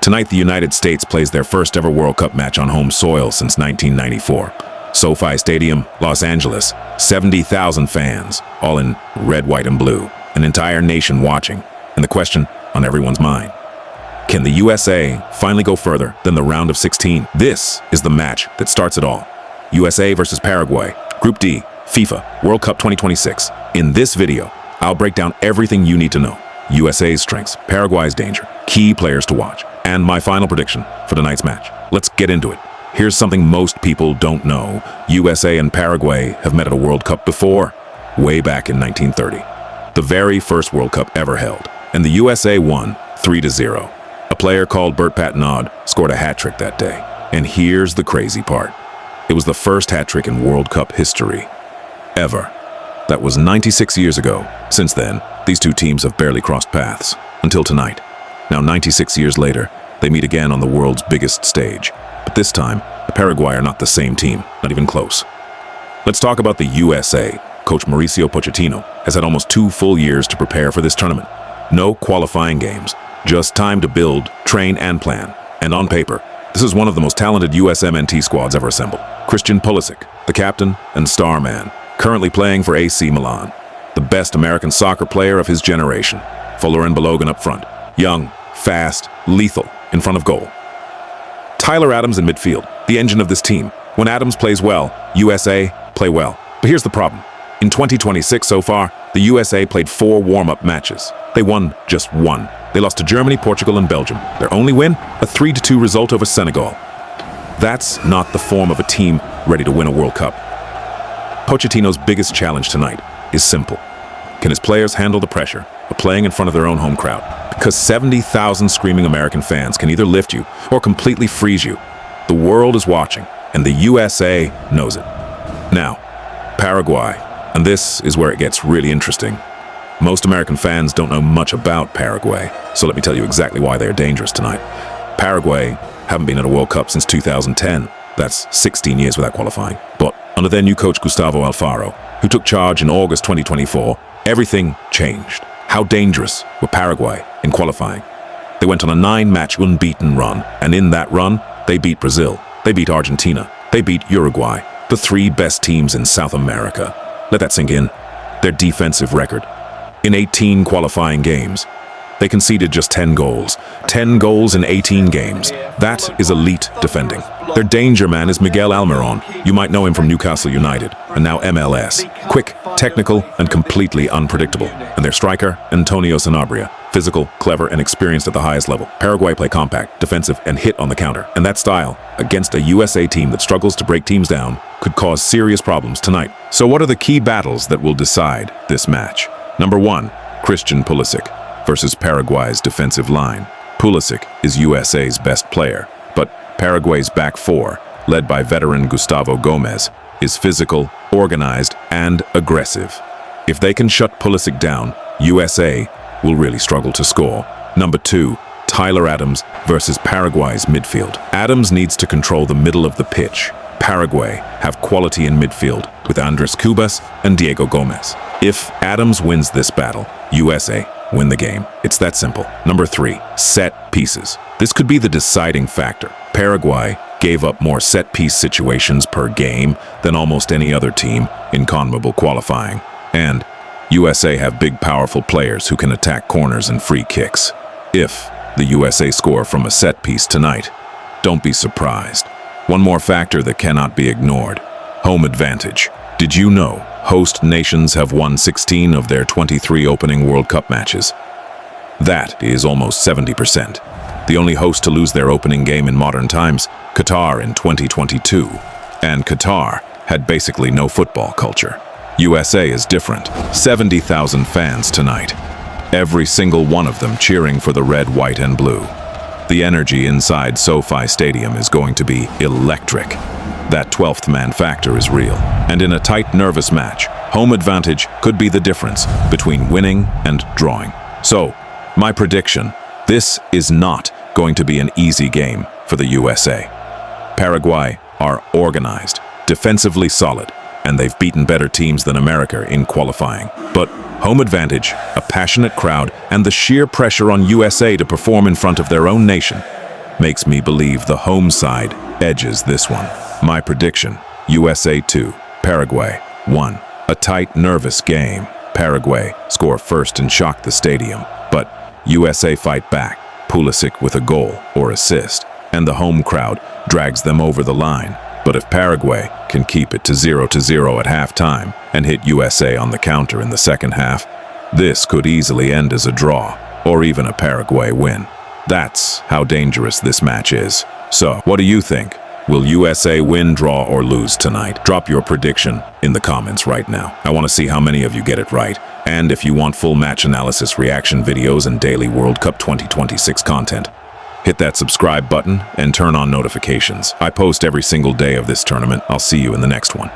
Tonight, the United States plays their first ever World Cup match on home soil since 1994. SoFi Stadium, Los Angeles, 70,000 fans, all in red, white, and blue. An entire nation watching. And the question on everyone's mind: can the USA finally go further than the round of 16? This is the match that starts it all. USA versus Paraguay, Group D, FIFA World Cup 2026. In this video, I'll break down everything you need to know. USA's strengths, Paraguay's danger, key players to watch, and my final prediction for tonight's match. Let's get into it. Here's something most people don't know. USA and Paraguay have met at a World Cup before, way back in 1930. The very first World Cup ever held, and the USA won 3-0. A player called Bert Patenaude scored a hat-trick that day. And here's the crazy part. It was the first hat-trick in World Cup history, ever. That was 96 years ago. Since then, these two teams have barely crossed paths, until tonight. Now, 96 years later, they meet again on the world's biggest stage. But this time, Paraguay are not the same team, not even close. Let's talk about the USA. Coach Mauricio Pochettino has had almost 2 full years to prepare for this tournament. No qualifying games, just time to build, train, and plan. And on paper, this is one of the most talented USMNT squads ever assembled. Christian Pulisic, the captain and star man, currently playing for AC Milan. The best American soccer player of his generation. Folarin Balogun up front. Young, fast, lethal, in front of goal. Tyler Adams in midfield, the engine of this team. When Adams plays well, USA play well. But here's the problem. In 2026 so far, the USA played 4 warm-up matches. They won just 1. They lost to Germany, Portugal, and Belgium. Their only win? A 3-2 result over Senegal. That's not the form of a team ready to win a World Cup. Pochettino's biggest challenge tonight is simple. Can his players handle the pressure of playing in front of their own home crowd? Because 70,000 screaming American fans can either lift you or completely freeze you. The world is watching, and the USA knows it. Now, Paraguay, and this is where it gets really interesting. Most American fans don't know much about Paraguay, so let me tell you exactly why they're dangerous tonight. Paraguay haven't been at a World Cup since 2010. That's 16 years without qualifying. But under their new coach Gustavo Alfaro, who took charge in August 2024, everything changed. How dangerous were Paraguay in qualifying? They went on a 9-match unbeaten run, and in that run, they beat Brazil, they beat Argentina, they beat Uruguay, the 3 best teams in South America. Let that sink in. Their defensive record. In 18 qualifying games, they conceded just 10 goals. 10 goals in 18 games. That is elite defending. Their danger man is Miguel Almiron. You might know him from Newcastle United, and now MLS. Quick, technical, and completely unpredictable. And their striker, Antonio Sanabria. Physical, clever, and experienced at the highest level. Paraguay play compact, defensive, and hit on the counter. And that style, against a USA team that struggles to break teams down, could cause serious problems tonight. So what are the key battles that will decide this match? Number 1, Christian Pulisic versus Paraguay's defensive line. Pulisic is USA's best player, but Paraguay's back 4, led by veteran Gustavo Gomez, is physical, organized, and aggressive. If they can shut Pulisic down, USA will really struggle to score. Number 2, Tyler Adams versus Paraguay's midfield. Adams needs to control the middle of the pitch. Paraguay have quality in midfield with Andres Cubas and Diego Gomez. If Adams wins this battle, USA win the game. It's that simple. Number 3, set pieces. This could be the deciding factor. Paraguay gave up more set-piece situations per game than almost any other team in CONMEBOL qualifying. And USA have big, powerful players who can attack corners and free kicks. If the USA score from a set piece tonight, don't be surprised. One more factor that cannot be ignored: home advantage. Did you know host nations have won 16 of their 23 opening World Cup matches? That is almost 70%. The only host to lose their opening game in modern times, Qatar in 2022. And Qatar had basically no football culture. USA is different. 70,000 fans tonight. Every single one of them cheering for the red, white, and blue. The energy inside SoFi Stadium is going to be electric. That 12th man factor is real. And in a tight, nervous match, home advantage could be the difference between winning and drawing. So, my prediction, this is not going to be an easy game for the USA. Paraguay are organized, defensively solid, and they've beaten better teams than America in qualifying. But home advantage, a passionate crowd, and the sheer pressure on USA to perform in front of their own nation, makes me believe the home side edges this one. My prediction, USA 2, Paraguay 1. A tight, nervous game. Paraguay score first and shock the stadium, but USA fight back, Pulisic with a goal or assist, and the home crowd drags them over the line. But if Paraguay can keep it to 0-0 at halftime and hit USA on the counter in the second half, this could easily end as a draw or even a Paraguay win. That's how dangerous this match is. So, what do you think? Will USA win, draw, or lose tonight? Drop your prediction in the comments right now. I want to see how many of you get it right. And if you want full match analysis, reaction videos, and daily World Cup 2026 content, hit that subscribe button and turn on notifications. I post every single day of this tournament. I'll see you in the next one.